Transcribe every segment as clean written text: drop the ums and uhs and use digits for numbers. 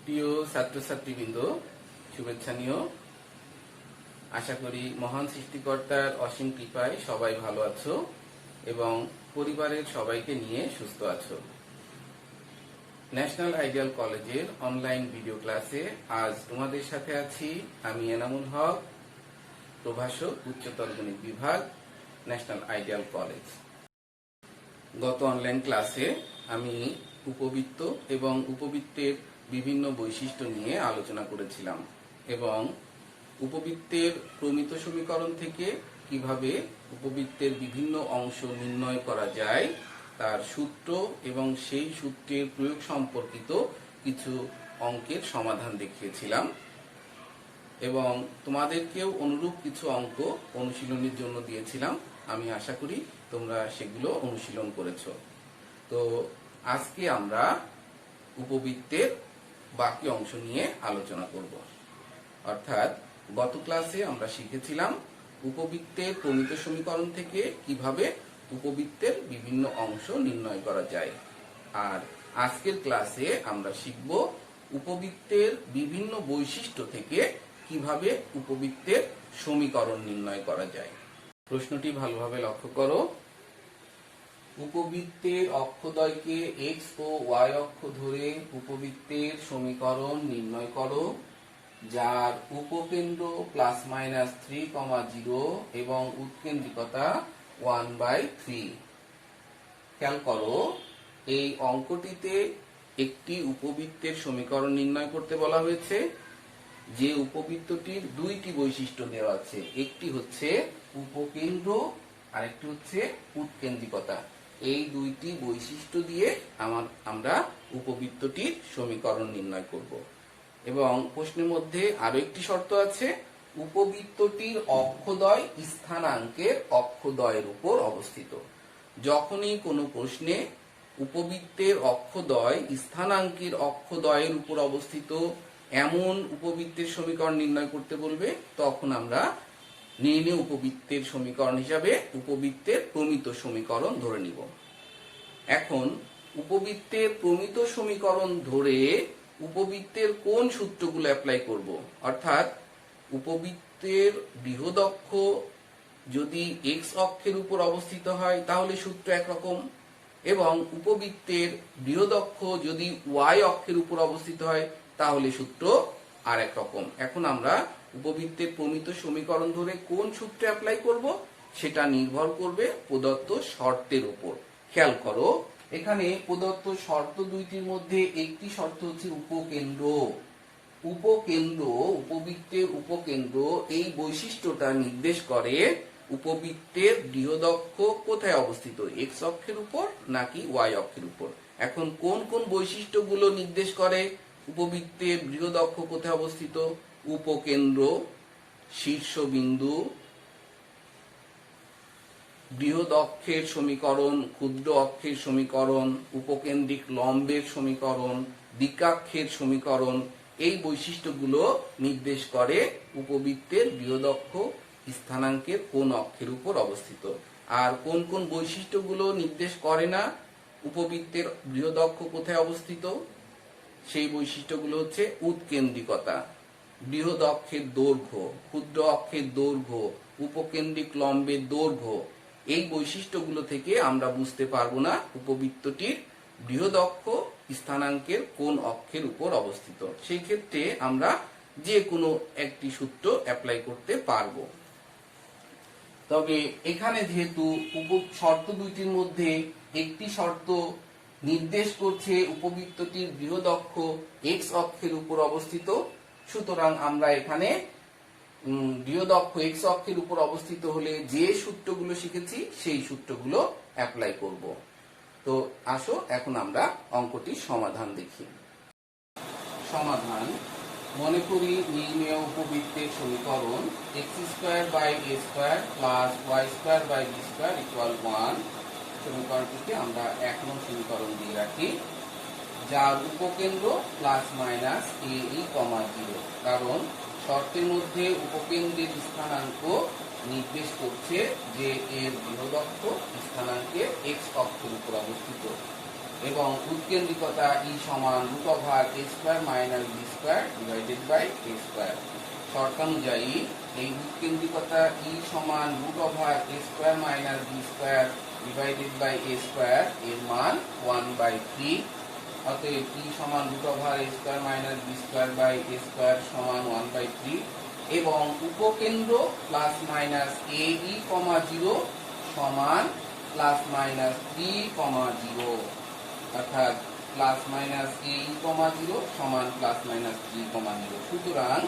প্রিয় ছাত্রছাত্রীবৃন্দ, শুভেচ্ছা নিও। আশা করি মহান সৃষ্টিকর্তার অসীম কৃপায় সবাই ভালো আছো এবং পরিবারের সবাইকে নিয়ে সুস্থ আছো। ন্যাশনাল আইডিয়াল কলেজের অনলাইন ভিডিও ক্লাসে আজ তোমাদের সাথে আছি আমি এনামুল হক, প্রভাষক, উচ্চতর গণিত বিভাগ, ন্যাশনাল আইডিয়াল কলেজ। গত অনলাইন ক্লাসে আমি উপবৃত্ত এবং উপবৃত্তের বিভিন্ন বৈশিষ্ট্য নিয়ে আলোচনা করেছিলাম এবং উপবৃত্তের প্রমিত সমীকরণ থেকে কিভাবে উপবৃত্তের বিভিন্ন অংশ নির্ণয় করা যায় তার সূত্র এবং সেই সূত্রের প্রয়োগ সম্পর্কিত কিছু অঙ্কের সমাধান দেখিয়েছিলাম এবং তোমাদেরকেও অনুরূপ কিছু অঙ্ক অনুশীলনের জন্য দিয়েছিলাম। আমি আশা করি তোমরা সেগুলো অনুশীলন করেছো। তো আজকে আমরা উপবৃত্তের বাকি অংশ নিয়ে আলোচনা করব। অর্থাৎ গত ক্লাসে আমরা শিখেছিলাম উপবৃত্তের প্রমিত সমীকরণ থেকে কিভাবে উপবৃত্তের বিভিন্ন অংশ নির্ণয় করা যায়, আর আজকের ক্লাসে আমরা শিখব উপবৃত্তের বিভিন্ন বৈশিষ্ট্য থেকে কিভাবে উপবৃত্তের সমীকরণ নির্ণয় করা যায়। প্রশ্নটি ভালোভাবে লক্ষ্য করো। উপবৃত্তের অক্ষদ্বয়কে এক্স ও ওয়াই অক্ষ ধরে উপবৃত্তের সমীকরণ নির্ণয় করো, যার উপকেন্দ্র ±3,0 এবং উৎকেন্দ্রিকতা 1/3। খেয়াল করো, এই অঙ্কটিতে একটি উপবৃত্তের সমীকরণ নির্ণয় করতে বলা হয়েছে। যে উপবৃত্তটির দুইটি বৈশিষ্ট্য দেওয়া আছে, একটি হচ্ছে উপকেন্দ্র আর একটি হচ্ছে উৎকেন্দ্রিকতা। এই দুইটি বৈশিষ্ট্য দিয়ে আমরা উপবৃত্তটির সমীকরণ নির্ণয় করব। এবং প্রশ্নের মধ্যে আরো একটি শর্ত আছে, উপবৃত্তটির অক্ষদ্বয় স্থানাঙ্কের অক্ষদ্বয়ের উপর অবস্থিত। যখনই কোনো প্রশ্নে উপবৃত্তের অক্ষদ্বয় স্থানাঙ্কের অক্ষদ্বয়ের উপর অবস্থিত এমন উপবৃত্তের সমীকরণ নির্ণয় করতে বলবে, তখন আমরা নির্ণয় উপবৃত্তের সমীকরণ হিসাবে উপবৃত্তের প্রমিত সমীকরণ ধরে নিব। এখন উপবৃত্তের প্রমিত সমীকরণ ধরে উপবৃত্তের কোন সূত্রগুলো অ্যাপ্লাই করব, অর্থাৎ উপবৃত্তের বৃহৎ অক্ষ যদি এক্স অক্ষের উপর অবস্থিত হয় তাহলে সূত্র একরকম, এবং উপবৃত্তের বৃহৎ অক্ষ যদি ওয়াই অক্ষের উপর অবস্থিত হয় তাহলে সূত্র আর এক রকম। এখন আমরা উপবৃত্তের প্রমিত সমীকরণ ধরে কোন সূত্র অ্যাপ্লাই করব সেটা নির্ভর করবে প্রদত্ত শর্তের উপর। খেয়াল করো, এখানে প্রদত্ত শর্ত দুইটির মধ্যে একটি শর্ত হচ্ছে উপকেন্দ্র। উপবৃত্তের উপকেন্দ্র এই বৈশিষ্ট্যটা নির্দেশ করে উপবৃত্তের বৃহৎ অক্ষ কোথায় অবস্থিত, এক্স অক্ষের উপর নাকি ওয়াই অক্ষের উপর। এখন কোন কোন বৈশিষ্ট্যগুলো নির্দেশ করে উপবৃত্তের বৃহৎ অক্ষ কোথায় অবস্থিত? উপকেন্দ্র, শীর্ষবিন্দু, বৃহৎ অক্ষের সমীকরণ, ক্ষুদ্র অক্ষের সমীকরণ, উপকেন্দ্রিক লম্বের সমীকরণ, দ্বিকাক্ষের সমীকরণ। এই বৈশিষ্ট্যগুলো নির্দেশ করে উপবৃত্তের বৃহৎ অক্ষ স্থানাঙ্কের কোন অক্ষের উপর অবস্থিত। আর কোন কোন বৈশিষ্ট্যগুলো নির্দেশ করে না উপবৃত্তের বৃহৎ অক্ষ কোথায় অবস্থিত, সেই বৈশিষ্ট্যগুলো হচ্ছে উৎকেন্দ্রিকতা, বৃহৎ অক্ষের দৈর্ঘ্য, ক্ষুদ্র অক্ষের দৈর্ঘ্য, উপকেন্দ্রিক লম্বের দৈর্ঘ্য। এই বৈশিষ্ট্যগুলো থেকে আমরা বুঝতে পারবো না উপবৃত্তটির বৃহৎ অক্ষ স্থানাঙ্কের কোন অক্ষের উপর অবস্থিত। সেই ক্ষেত্রে আমরা যে কোনো একটি সূত্র অ্যাপ্লাই করতে পারবো। তবে এখানে যেহেতু শর্ত দুইটির মধ্যে একটি শর্ত নির্দেশ করছে উপবৃত্তটির বৃহৎ অক্ষ এক্স অক্ষের উপর অবস্থিত, সুতরাং আমরা এখানে বৃহৎ অক্ষ এক্স অক্ষের উপর অবস্থিত হলে যে সূত্রগুলো শিখেছি সেই সূত্রগুলো অ্যাপ্লাই করব। তো আসো এখন আমরা অঙ্কটির সমাধান দেখি। সমাধান: মনে করি নির্ণেয় উপবৃত্তের সমীকরণ x² + y² = 1। সমীকরণটিকে আমরা 1 নং সমীকরণ দিয়ে রাখি, যার উপকেন্দ্র ±a(e), কারণ শর্তের মধ্যে উপকেন্দ্রের স্থানাঙ্ক নির্দেশ করছে যে এর বৃহৎ অক্ষ স্থানাঙ্কের এক্স অক্ষের উপর অবস্থিত। এবং উৎকেন্দ্রিকতা ই সমান root over a square minus b square divided by a square. শর্তানুযায়ী এই উৎকেন্দ্রিকতা ই সমান root over a square minus b square divided by a square এর মান 1/3। অতএব ই সমান root over a square minus b square by a square সমান 1/3 এবং উপকেন্দ্র প্লাস মাইনাস এ ই কমা 0 সমান প্লাস মাইনাস 3,0 অর্থাৎ প্লাস মাইনাস এ ই কমা 0 সমান প্লাস মাইনাস 3,0। সুতরাং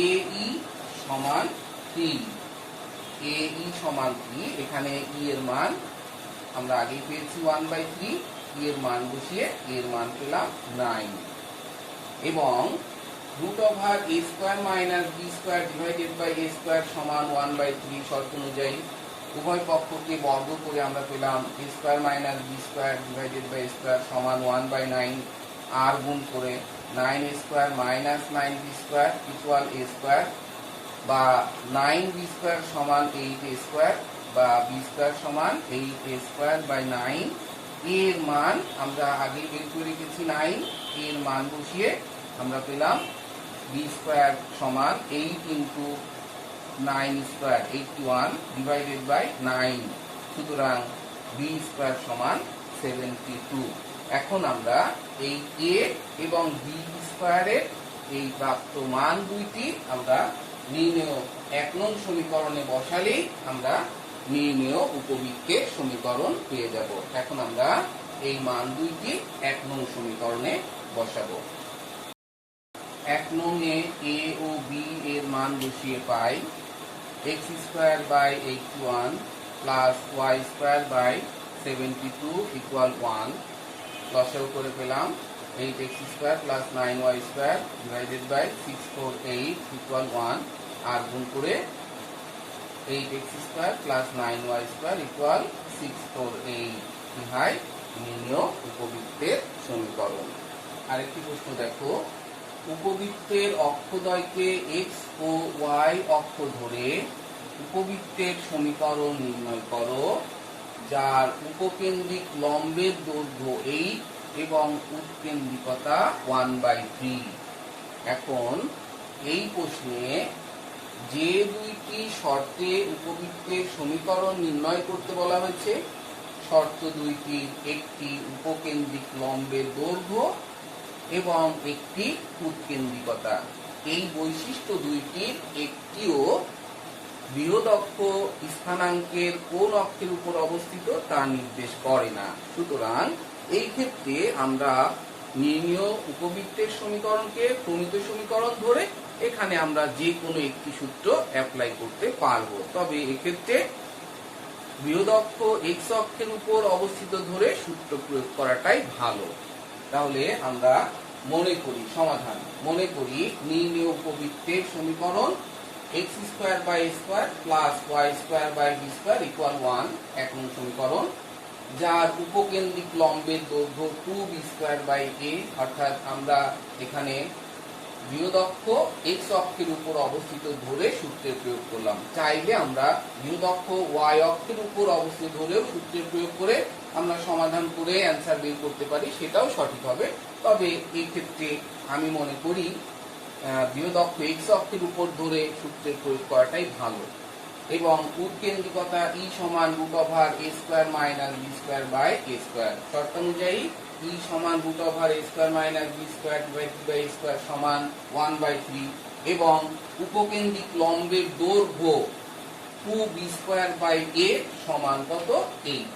এ ই সমান 3, এ ই সমান 3, এখানে ই এর মান আমরা আগেই পেয়েছি 1/3, ই এর মান বসিয়ে এর মান পেলাম 9 এবং root over a square minus b square divided by a square সমান 1/3 শর্ত অনুযায়ী উভয় পক্ষকে বর্গ করে আমরা পেলাম a square minus b square divided by square সমান 1/9 আর গুণ করে 9 square minus 9 b square equal a square বা 9 বি স্কোয়ার সমান 8 এ স্কোয়ার বা বি স্কোয়ার সমান 8 এ স্কোয়ার বাই 9। এর মান আমরা আগেই বের করে রেখেছি 9, এর মান বসিয়ে আমরা পেলাম বি স্কোয়ার সমান 8 ইন্টু 9 স্কোয়ার 81 ডিভাইডেড বাই 9। সুতরাং বি স্কোয়ার সমান 72। এখন আমরা এই এ এবং বি স্কোয়ারের এই প্রাপ্ত মান দুইটি আমরা নির্ণেয় 1 নং সমীকরণে বসালেই আমরা নির্ণেয় উপবৃত্তের সমীকরণ পেয়ে যাব। এখন আমরা এই মান দুইটি 1 নং সমীকরণে বসাবো। 1 নং এ ও বি এর মান বসিয়ে পাই x square by 81 plus y square by 72 equal 1। লসাগু করে পেলাম 8x square plus 9y square divided by 648 equal 1 আর গুণ করে 8x square plus 9y square equal 648। ইহাই নির্ণেয় উপবৃত্তের সমীকরণ। আরেকটি প্রশ্ন দেখো, উপবৃত্তের অক্ষদ্বয়কে x ও y অক্ষ ধরে উপবৃত্তের সমীকরণ নির্ণয় করো যার উপকেন্দ্রিক লম্বের দৈর্ঘ্য 8 এবং উৎকেন্দ্রিকতা 1/3। এখন এই প্রশ্নে যে দুইটি শর্তে উপবৃত্তের সমীকরণ নির্ণয় করতে বলা হয়েছে, শর্ত দুইটির একটি উপকেন্দ্রিক লম্বের দৈর্ঘ্য এবং একটি উৎকেন্দ্রিকতা। এই বৈশিষ্ট্য দুইটির একটিও বৃহৎ অক্ষ স্থানাঙ্কের কোন অক্ষের উপর অবস্থিত তা নির্দেশ করে না। সুতরাং এই ক্ষেত্রে আমরা নির্ণেয় উপবৃত্তের সমীকরণকে প্রমিত সমীকরণ ধরে এখানে আমরা যে কোনো একটি সূত্র অ্যাপ্লাই করতে পারবো। তবে এক্ষেত্রে বৃহৎ অক্ষ এক্স অক্ষের উপর অবস্থিত ধরে সূত্র প্রয়োগ করাটাই ভালো। তাহলে আমরা মনে করি নির্ণেয় উপবৃত্তের সমীকরণ x square by a square plus y square by b square equal 1 1 নং সমীকরণ, যার উপকেন্দ্রিক লম্বের দৈর্ঘ্য 2b স্কয়ার বাই a। অর্থাৎ আমরা এখানে বৃহৎ অক্ষ x অক্ষের উপর অবস্থিত ধরে সূত্রের প্রয়োগ করলাম। চাইলে আমরা বৃহৎ অক্ষ y অক্ষের উপর অবস্থিত ধরেও সূত্রের প্রয়োগ করে আমরা সমাধান করে অ্যান্সার বের করতে পারি, সেটাও সঠিক হবে। তবে এই ক্ষেত্রে আমি মনে করি বৃহৎ অক্ষ x অক্ষের উপর ধরে সূত্রের প্রয়োগ করাটাই ভালো। এবং উৎকেন্দ্রিকতা ই সমান root over a square minus b square by a square. শর্তানুযায়ী ই সমান root over a square minus b square divided by a square সমান 1/3 এবং উপকেন্দ্রিক লম্বের দৈর্ঘ্য 2b স্কয়ার বাই a সমান কত? 8।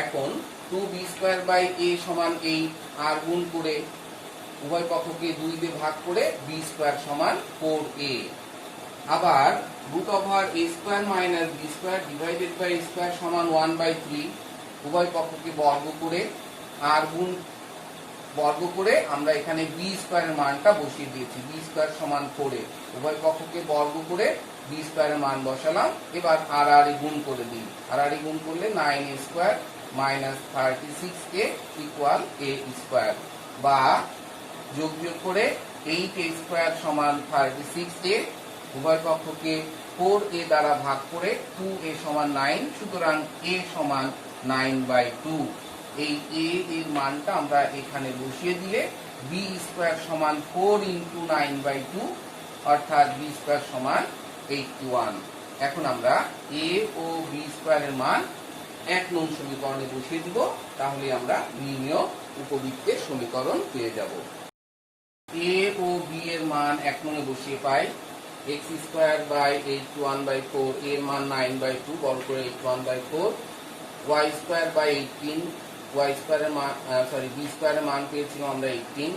এখন 2b স্কয়ার বাই a সমান 8 আর গুণ করে উভয় পক্ষকে 2 দিয়ে ভাগ করে b স্কয়ার সমান 4a। আবার root over a square minus b square divided by a square সমান 1/3 উভয় পক্ষকে বর্গ করে আর গুণ বর্গ করে আমরা এখানে b স্কয়ারের মানটা বসিয়ে দিয়েছি। b স্কয়ার সমান 4a, উভয় পক্ষকে বর্গ করে b স্কয়ারের মান বসালাম। এবার আর গুণ করে দিই, আর গুণ করলে 9a square minus 36a equal a square, বা যোগ করে 8a স্কয়ার সমান 36a, উভয় পক্ষকে 4a দ্বারা ভাগ করে 2a সমান 9, সুতরাং a সমান 9/2। এই a এর মানটা আমরা এখানে বসিয়ে দিলে b স্কয়ার সমান 4 ইন্টু 9/2 অর্থাৎ b স্কয়ার সমান 81। এখন আমরা a ও b স্কয়ারের মান 1 নং সমীকরণে বসিয়ে দিব, তাহলে আমরা নির্ণেয় উপবৃত্তের সমীকরণ পেয়ে যাব। a ও b এর মান 1 নং এ বসিয়ে পাই x স্কয়ার বাই 81/4, এর মান 9/2 বড় করে 81/4, y স্কয়ার বাই 18, y স্কয়ারের মান b স্কয়ারের মান পেয়েছিলাম আমরা 18,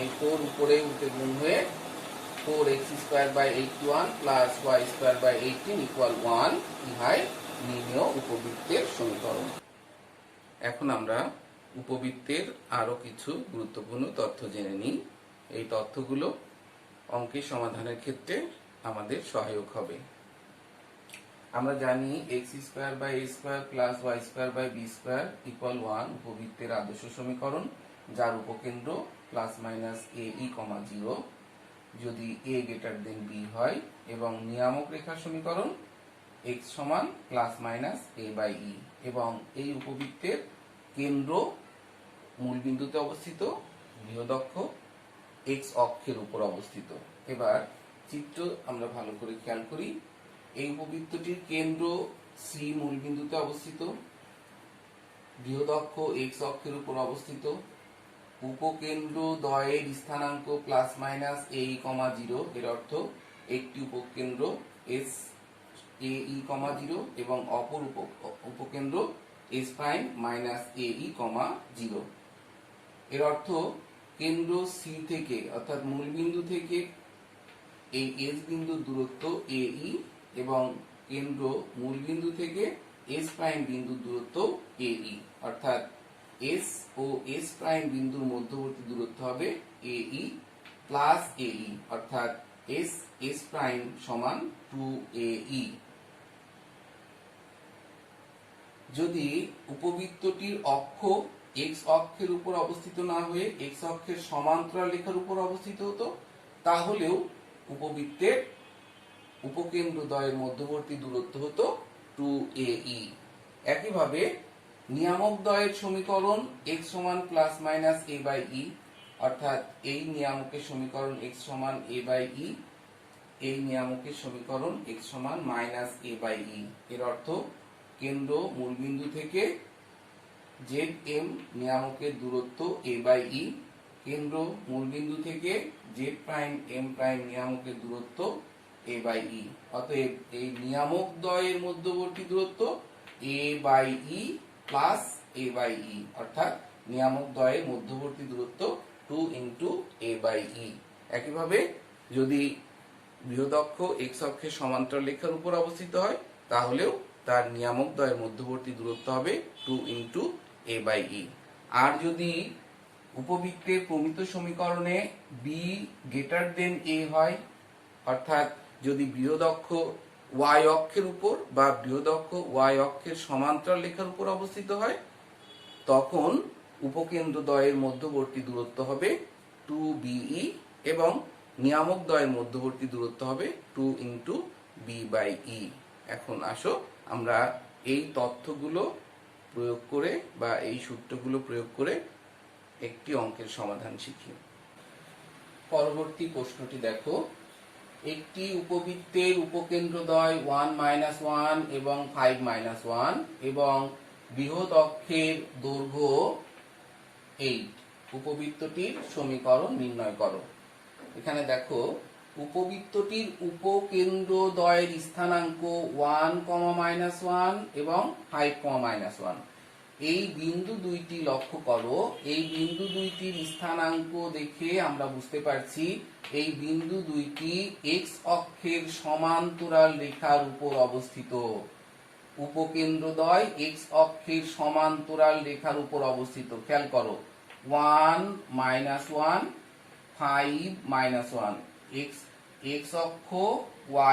এই 4 উপরে উঠে গুণ হয়ে 4x square by 81 plus y square by 18 equal 1, ইহাই নির্ণেয় উপবৃত্তের সমীকরণ। এখন আমরা উপবৃত্তের আরো কিছু গুরুত্বপূর্ণ তথ্য জেনে নিই। এই তথ্যগুলো অঙ্কের সমাধানের ক্ষেত্রে আমাদের সহায়ক হবে। আমরা জানি x square by a square plus y square by b square equal 1 উপবৃত্তের আদর্শ সমীকরণ, যার উপকেন্দ্র প্লাস মাইনাস a e, 0 যদি a গ্রেটার দেন b হয়, এবং নিয়ামক রেখার সমীকরণ x সমান plus minus a by e, এবং এই উপবৃত্তের কেন্দ্র মূলবিন্দুতে অবস্থিত, বৃহদক্ষ x অক্ষের উপর অবস্থিত। এবার চিত্র আমরা ভালো করে খেয়াল করি। এই উপবৃত্তটির কেন্দ্র c মূলবিন্দুতে অবস্থিত, বৃহদক্ষ x অক্ষের উপর অবস্থিত, উপকেন্দ্র দ্বয়ের স্থানাঙ্ক প্লাস মাইনাস a e, 0, এর অর্থ একটি উপকেন্দ্র s a e, 0 এবং অপর উপকেন্দ্র s prime minus a e, 0। এর অর্থ কেন্দ্র c থেকে অর্থাৎ মূলবিন্দু থেকে এই s বিন্দুর দূরত্ব a e, এবং কেন্দ্র মূলবিন্দু থেকে s প্রাইম বিন্দুর দূরত্ব a e, অর্থাৎ s ও s প্রাইম বিন্দুর মধ্যবর্তী দূরত্ব হবে a e plus a e, অর্থাৎ s প্রাইম সমান 2a e। যদি উপবৃত্তটির অক্ষ x অক্ষের উপর অবস্থিত না হয়ে x অক্ষের সমান্তরাল রেখার উপর অবস্থিত হতো, তাহলেও উপবৃত্তের উপকেন্দ্র দ্বয়ের মধ্যবর্তী দূরত্ব হতো 2ae। একইভাবে নিয়ামক দ্বয়ের সমীকরণ x সমান plus minus a by e, অর্থাৎ এই নিয়ামকের সমীকরণ x সমান a বাই e, এই নিয়ামকের সমীকরণ x সমান মাইনাস a বাই e। এর অর্থ কেন্দ্র মূলবিন্দু থেকে zm নিয়ামকের দূরত্ব a বাই e, কেন্দ্র মূলবিন্দু থেকে z প্রাইম m প্রাইম নিয়ামকের দূরত্ব a বাই e। অতএব এই নিয়ামক দ্বয়ের মধ্যবর্তী দূরত্ব a by e plus a by e, অর্থাৎ নিয়ামক দ্বয়ের মধ্যবর্তী দূরত্ব 2 ইন্টু a বাই e। একইভাবে যদি বৃহদক্ষ x অক্ষের সমান্তরাল রেখার উপর অবস্থিত হয়, তাহলেও তার নিয়ামক দ্বয়ের মধ্যবর্তী দূরত্ব হবে 2 ইন্টু a বাই e। আর যদি উপবৃত্তের প্রমিত সমীকরণে b গ্রেটার দেন a হয়, অর্থাৎ যদি বৃহদক্ষ y অক্ষের উপর বা বৃহদক্ষ y অক্ষের সমান্তরাল রেখার উপর অবস্থিত হয়, তখন উপকেন্দ্র দ্বয়ের মধ্যবর্তী দূরত্ব হবে 2be, এবং নিয়ামক দ্বয়ের মধ্যবর্তী দূরত্ব হবে 2 ইন্টু b বাই e। এখন আসো আমরা এই তথ্যগুলো প্রয়োগ করে বা এই সূত্রগুলো প্রয়োগ করে একটি অঙ্কের সমাধান শিখি। পরবর্তী প্রশ্নটি দেখো, একটি উপবৃত্তের উপকেন্দ্রদ্বয় 1 - 1 এবং 5 - 1 এবং বৃহৎ অক্ষের দৈর্ঘ্য 8, উপবৃত্তটির সমীকরণ নির্ণয় করো। এখানে দেখো উপবৃত্তটির উপকেন্দ্রদ্বয়ের স্থানাঙ্ক 1, -1 এবং 5, -1। এই বিন্দু দুইটি লক্ষ্য করো। এই বিন্দু দুইটির স্থানাঙ্ক দেখে আমরা বুঝতে পারছি এই বিন্দু দুইটি x অক্ষের সমান্তরাল রেখার উপর অবস্থিত। উপকেন্দ্রদ্বয় x অক্ষের সমান্তরাল রেখার উপর অবস্থিত। খেয়াল করো 1, -1, 5, -1, x অক্ষ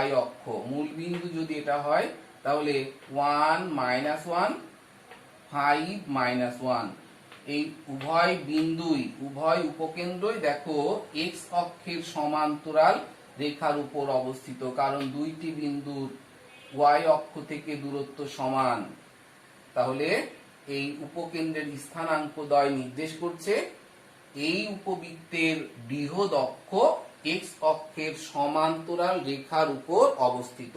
y অক্ষ, মূল বিন্দু যদি এটা হয় তাহলে 1, -1, 5, -1। এই উভয় বিন্দুই উভয় উপকেন্দ্রই দেখো x অক্ষের সমান্তরাল রেখার উপর অবস্থিত, কারণ দুইটি বিন্দুর y অক্ষ থেকে দূরত্ব সমান। তাহলে এই উপকেন্দ্রের স্থানাঙ্কদ্বয় নির্দেশ করছে এই উপবৃত্তের বৃহৎ অক্ষ x অক্ষের সমান্তরাল রেখার উপর অবস্থিত।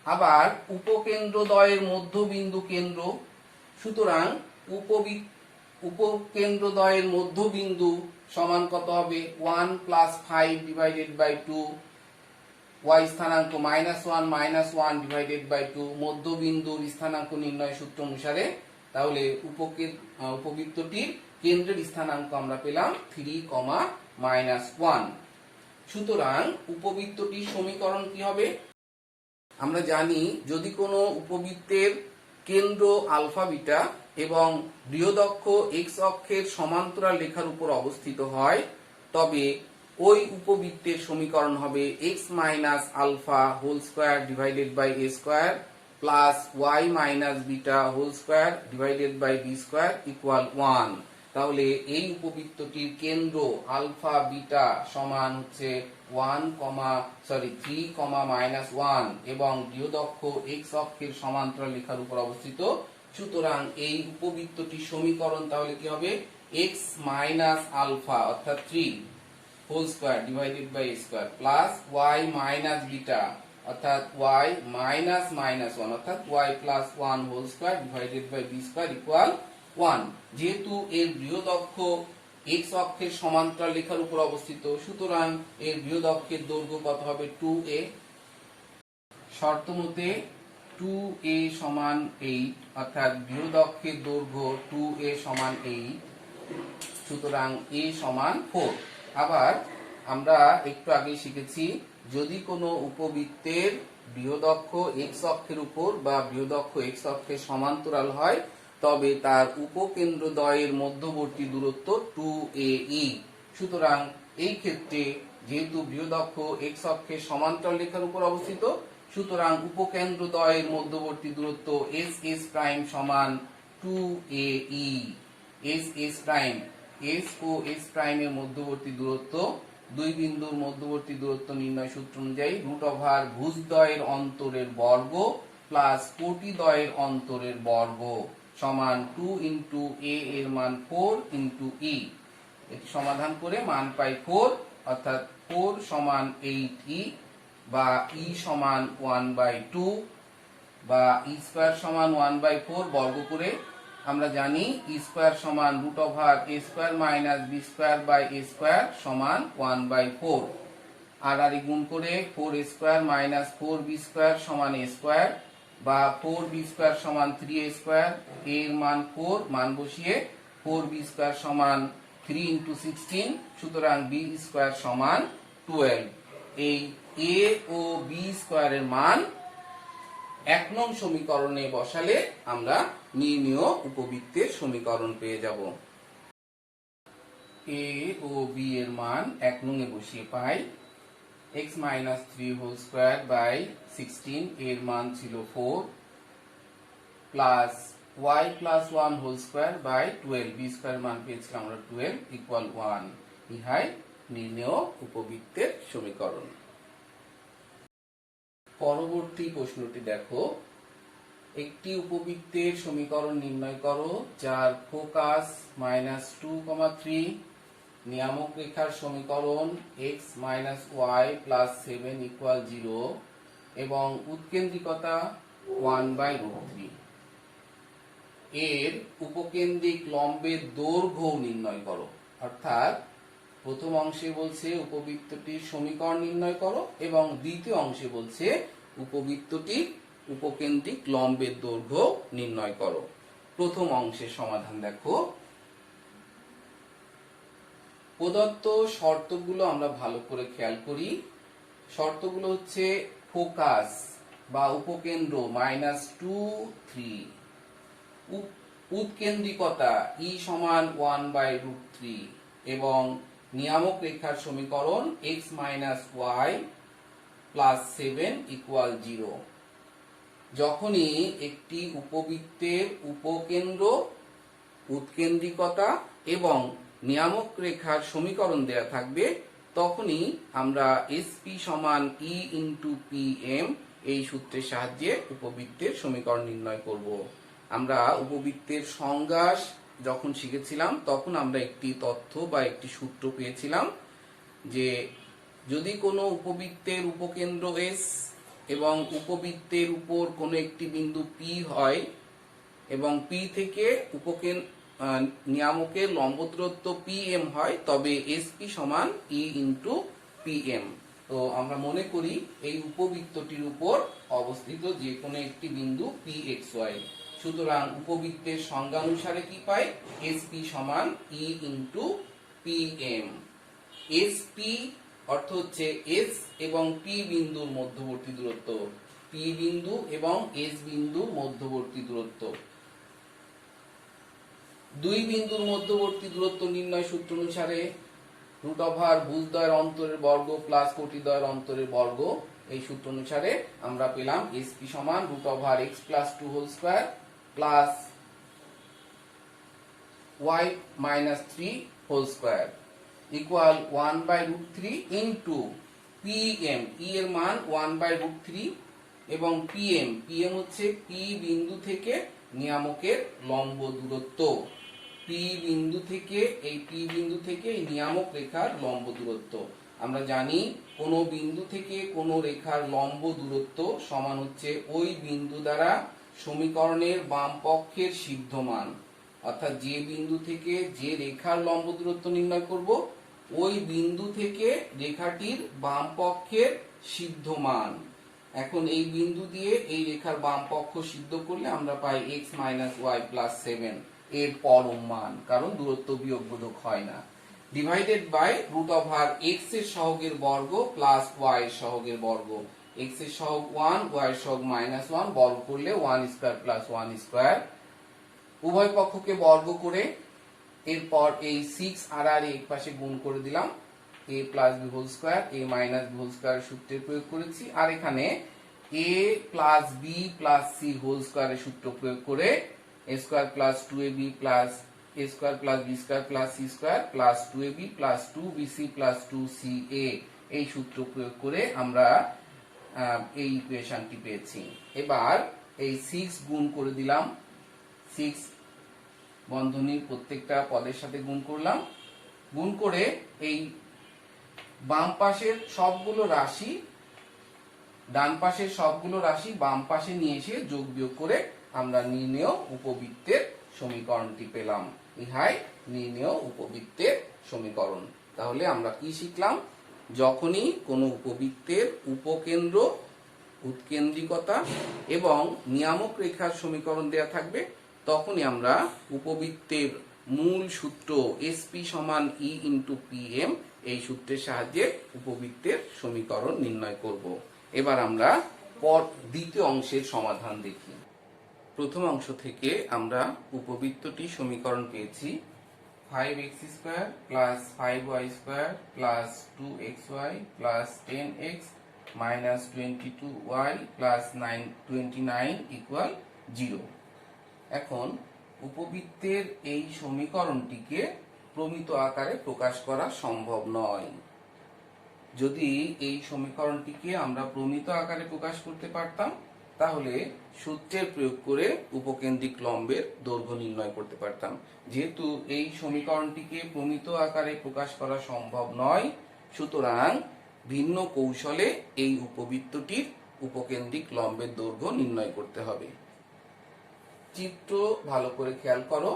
আবার উপকেন্দ্রদ্বয়ের মধ্যবিন্দু কেন্দ্র, সুতরাং উপকেন্দ্রদ্বয়ের মধ্যবিন্দু সমান কত হবে 1 + 5 / 2, y স্থানাঙ্ক -1 - 1 / 2, মধ্যবিন্দুর স্থানাঙ্ক নির্ণয় সূত্র অনুসারে। তাহলে উপবৃত্তটির কেন্দ্রের স্থানাঙ্ক আমরা পেলাম 3, -1। সুতরাং উপবৃত্তটির সমীকরণ কি হবে? আমরা জানি যদি কোনো উপবৃত্তের কেন্দ্র আলফা বিটা এবং বৃহদক্ষ x অক্ষের সমান্তরাল রেখার উপর অবস্থিত হয়, তবে ওই উপবৃত্তের সমীকরণ হবে x - α² / a² plus y - β² / b² = 1। তাহলে এই উপবৃত্তটির কেন্দ্র আলফা বিটা সমান হচ্ছে 3, -1 এবং বৃহদক্ষ x অক্ষের সমান্তরাল রেখার উপর অবস্থিত। সুতরাং এই উপবৃত্তটির সমীকরণ তাহলে কি হবে? x - আলফা অর্থাৎ 3² / a² প্লাস y - বিটা অর্থাৎ y - 1 অর্থাৎ y + 1² / b² = 1। যেহেতু এর বৃহদক্ষ x অক্ষের সমান্তরাল রেখার উপর অবস্থিত, সুতরাং এর বৃহদক্ষের দৈর্ঘ্য কত হবে? 2a। শর্ত মতে 2a = 8 অর্থাৎ বৃহদক্ষের দৈর্ঘ্য 2a = 8, সুতরাং a = 4। আবার আমরা একটু আগে শিখেছি যদি কোনো উপবৃত্তের বৃহদক্ষ x অক্ষের উপর বা বৃহদক্ষ x অক্ষের সমান্তরাল হয়, তবে তার উপকেন্দ্রদ্বয়ের মধ্যবর্তী দূরত্ব 2ae। সুতরাং এই ক্ষেত্রে যেহেতু বৃহদক্ষ x অক্ষের সমান্তরাল রেখার উপর অবস্থিত, সুতরাং উপকেন্দ্রদ্বয়ের মধ্যবর্তী দূরত্ব ss' = 2ae। s ও s' এর মধ্যবর্তী দূরত্ব, দুই বিন্দুর মধ্যবর্তী দূরত্ব নির্ণয় সূত্র অনুযায়ী ভুজদ্বয়ের অন্তরের বর্গ প্লাস কোটিদ্বয়ের অন্তরের বর্গ সমান 2 × a এর মান 4 × e। এটি সমাধান করে মান পাই 4, অর্থাৎ 4 = 8e বা e = 1/2 বা e² = 1/4 বর্গ করে আমরা জানি e² = √a² - b² = 1/4। আর গুণ করে 4a² - 4b² = a² বা 4b² = 3a², এর মান 4, মান বসিয়ে 4b² = 3 × 16, সুতরাং b² = 12। এই a ও b² এর মান 1 নং সমীকরণে বসালে আমরা নির্ণেয় উপবৃত্তের সমীকরণ পেয়ে যাব। a ও b এর মান 1 নং এ বসিয়ে পাই x - 3² / 16, এর মান ছিল 4 প্লাস y + 1² / 12, b² মান পেয়েছিলাম আমরা 12 = 1। ইহাই নির্ণেয় উপবৃত্তের সমীকরণ। পরবর্তী প্রশ্নটি দেখো, একটি উপবৃত্তের সমীকরণ নির্ণয় করো যার ফোকাস -2, 3, নিয়ামক রেখার সমীকরণ x - y + 7 = 0 এবং উৎকেন্দ্রিকতা 1/√3। এর উপকেন্দ্রিক লম্বের দৈর্ঘ্য নির্ণয় করো। অর্থাৎ প্রথম অংশে বলছে উপবৃত্তটির সমীকরণ নির্ণয় করো এবং দ্বিতীয় অংশে বলছে উপবৃত্তটির উপকেন্দ্রিক লম্বের দৈর্ঘ্য নির্ণয় করো। প্রথম অংশের সমাধান দেখো। প্রদত্ত শর্তগুলো আমরা ভালো করে খেয়াল করি। শর্তগুলো হচ্ছে ফোকাস বা উপকেন্দ্র -2, 3, উৎকেন্দ্রিকতা e = 1/√3 এবং নিয়ামক রেখার সমীকরণ x - y + 7 = 0। যখনই একটি উপবৃত্তের উপকেন্দ্র, উৎকেন্দ্রিকতা এবং নিয়ামক রেখার সমীকরণ দেয়া থাকবে, তখনই আমরা SP = E × PM এই সূত্রের সাহায্যে উপবৃত্তের সমীকরণ নির্ণয় করব। আমরা উপবৃত্তের সংজ্ঞা যখন শিখেছিলাম তখন আমরা একটি তথ্য বা একটি সূত্র পেয়েছিলাম যে যদি কোনো উপবৃত্তের উপকেন্দ্র এস এবং উপবৃত্তের উপর কোনো একটি বিন্দু পি হয় এবং পি থেকে নিয়ামকের লম্ব দূরত্ব পি এম হয়, তবে এসপি সমান ই ইন্টু পি এম। তো আমরা মনে করি এই উপবৃত্তটির উপর অবস্থিত যে কোনো একটি বিন্দু পি এক্স ওয়াই। সুতরাং উপবৃত্তের সংজ্ঞা অনুসারে কি পাই? এসপি সমান ই ইন্টু পি এম। এসপি অর্থ হচ্ছে এস এবং পি বিন্দুর মধ্যবর্তী দূরত্ব, পি বিন্দু এবং এস বিন্দুর মধ্যবর্তী দূরত্ব। দুই বিন্দুর মধ্যবর্তী দূরত্ব নির্ণয় সূত্র অনুসারে √, ভুজদ্বয়ের অন্তরের বর্গ প্লাস কোটিদ্বয়ের অন্তরের বর্গ, এই সূত্র অনুসারে আমরা পেলাম এসপি সমান √x + 2 whole square plus y - 3 whole square equal 1/√3 into pm, e এর মান 1/√3 এবং pm হচ্ছে p বিন্দু থেকে নিয়ামকের লম্ব দূরত্ব। P বিন্দু থেকে এই নিয়ামক রেখার লম্ব দূরত্ব। আমরা জানি কোন বিন্দু থেকে কোন রেখার লম্ব দূরত্ব সমান হচ্ছে ওই বিন্দু দ্বারা সমীকরণের বাম পক্ষের সিদ্ধ মান, অর্থাৎ যে বিন্দু থেকে যে রেখার লম্ব দূরত্ব নির্ণয় করব ওই বিন্দু থেকে রেখাটির বাম পক্ষের সিদ্ধ মান। এখন এই বিন্দু দিয়ে এই রেখার বাম পক্ষ সিদ্ধ করলে আমরা পাই x - y + 7 এর পরম মান, কারণ দূরত্ব বিয়োগবোধক হয় না, ডিভাইডেড বাই √x এর সহগের বর্গ প্লাস y এর সহগের বর্গ। x এর সহগ 1, y এর সহগ -1 বর্গ করলে 1² + 1²। উভয় পক্ষকে বর্গ করে এরপর এই 6 আর এক পাশে গুণ করে দিলাম, a + b whole square, a - b whole square সূত্রের প্রয়োগ করেছি। আর এখানে a + b + c হোল স্কয়ারের সূত্র প্রয়োগ করে a² + 2ab + a² + b² + c² + 2ab + 2bc + 2ca এই সূত্র প্রয়োগ করে আমরা এই ইকুয়েশনটি পেয়েছি। এবার এই 6 গুণ করে দিলাম, 6 বন্ধনীর প্রত্যেকটা পদের সাথে গুণ করলাম, গুণ করে এই বাম পাশের সবগুলো রাশি ডান পাশের সবগুলো রাশি বাম পাশে নিয়ে এসে যোগ বিয়োগ করে আমরা নির্ণেয় উপবৃত্তের সমীকরণটি পেলাম। ইহাই নির্ণেয় উপবৃত্তের সমীকরণ। তাহলে আমরা কি শিখলাম? যখনই কোনো উপবৃত্তের উপকেন্দ্র, উৎকেন্দ্রিকতা এবং নিয়ামক রেখার সমীকরণ দেয়া থাকবে তখনই আমরা উপবৃত্তের মূল সূত্র এসপি সমান ই ইন্টু পিএম এই সূত্রের সাহায্যে উপবৃত্তের সমীকরণ নির্ণয় করব। এবার আমরা দ্বিতীয় অংশের সমাধান দেখি। প্রথম অংশ থেকে আমরা উপবৃত্তটি সমীকরণ পেয়েছি 5x² + 5y² + 2xy + 10x - 22y + 29 = 0। এখন উপবৃত্তের এই সমীকরণটিকে প্রমিত আকারে প্রকাশ করা সম্ভব নয়। যদি এই সমীকরণটিকে আমরা প্রমিত আকারে প্রকাশ করতে পারতাম তাহলে সূত্রের প্রয়োগ করে উপকেন্দ্রিক লম্বের দৈর্ঘ্য নির্ণয় করতে পারতাম। যেহেতু এই সমীকরণটিকে প্রমিত আকারে প্রকাশ করা সম্ভব নয়, সুতরাং ভিন্ন কৌশলে এই উপবৃত্তটির উপকেন্দ্রিক লম্বের দৈর্ঘ্য নির্ণয় করতে হবে। চিত্র ভালো করে খেয়াল করো,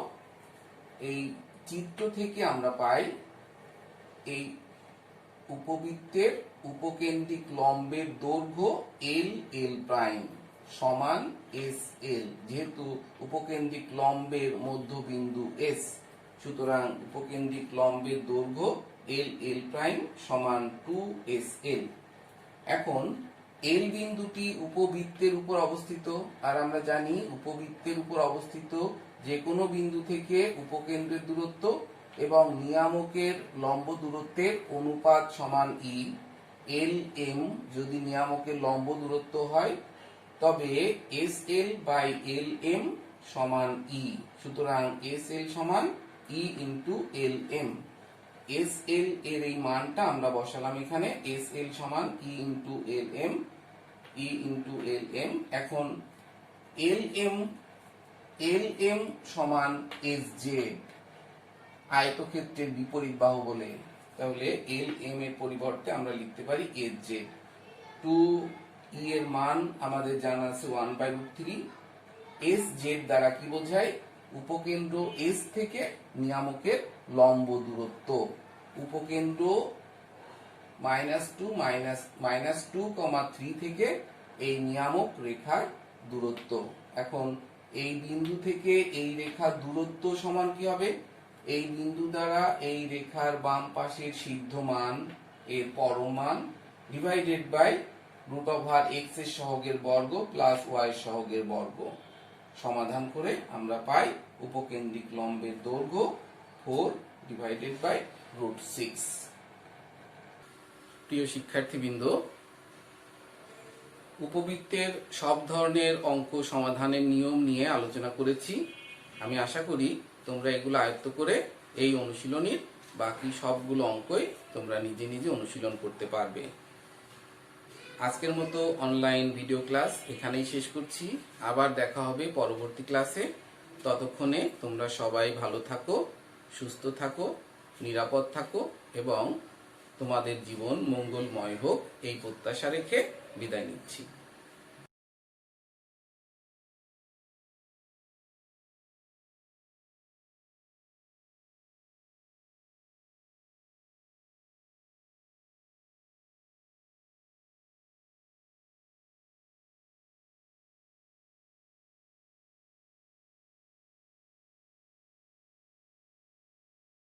এই চিত্র থেকে আমরা পাই এই উপবৃত্তের উপকেন্দ্রিক লম্বের দৈর্ঘ্য LL' সমান SL। যেহেতু উপকেন্দ্রিক লম্বের মধ্যবিন্দু S, সুতরাং উপকেন্দ্রিক লম্বের দৈর্ঘ্য LL' সমান 2SL। এখন L বিন্দুটি উপবৃত্তের উপর অবস্থিত, আর আমরা জানি উপবৃত্তের উপর অবস্থিত যে কোনো বিন্দু থেকে উপকেন্দ্রের দূরত্ব এবং নিয়ামকের লম্ব দূরত্বের অনুপাত সমান ই। LM যদি নিয়ামকের লম্ব দূরত্ব হয় তবে SL/LM সমান ই। সুতরাং SL সমান ই ইন্টু LM। SL এর এই মানটা আমরা বসালাম এখানে, SL সমান ই ইন্টু LM, ই ইন্টু LM। এখন LM এল এম সমান এস জেড, আয়তক্ষেত্রের বিপরীত বাহু বলে, তাহলে এল এম এর পরিবর্তে আমরা লিখতে পারি এস জেড। 2e এর মান আমাদের জানা আছে 1/√3। এস জেড দ্বারা কি বোঝায়? উপকেন্দ্র এস থেকে নিয়ামকের লম্ব দূরত্ব। উপকেন্দ্র -2 থেকে এই নিয়ামক রেখার দূরত্ব। এখন এই বিন্দু থেকে এই রেখার দূরত্ব সমান কি হবে? এই বিন্দু দ্বারা এই রেখার বাম পাশের সিদ্ধ মান এর পরমান ডিভাইডেড বাই √x এর সহগের বর্গ প্লাস y এর সহগের বর্গ। সমাধান করে আমরা পাই উপকেন্দ্রিক লম্বের দৈর্ঘ্য 4/√6। প্রিয় শিক্ষার্থীবৃন্দ, উপবৃত্তের সব ধরনের অঙ্ক সমাধানের নিয়ম নিয়ে আলোচনা করেছি। আমি আশা করি তোমরা এগুলো আয়ত্ত করে এই অনুশীলনীর বাকি সবগুলো অঙ্কই তোমরা নিজে নিজে অনুশীলন করতে পারবে। আজকের মতো অনলাইন ভিডিও ক্লাস এখানেই শেষ করছি। আবার দেখা হবে পরবর্তী ক্লাসে। ততক্ষণে তোমরা সবাই ভালো থাকো, সুস্থ থাকো, নিরাপদ থাকো এবং তোমাদের জীবন মঙ্গলময় হোক এই প্রত্যাশা রেখে বিদায় নিচ্ছি।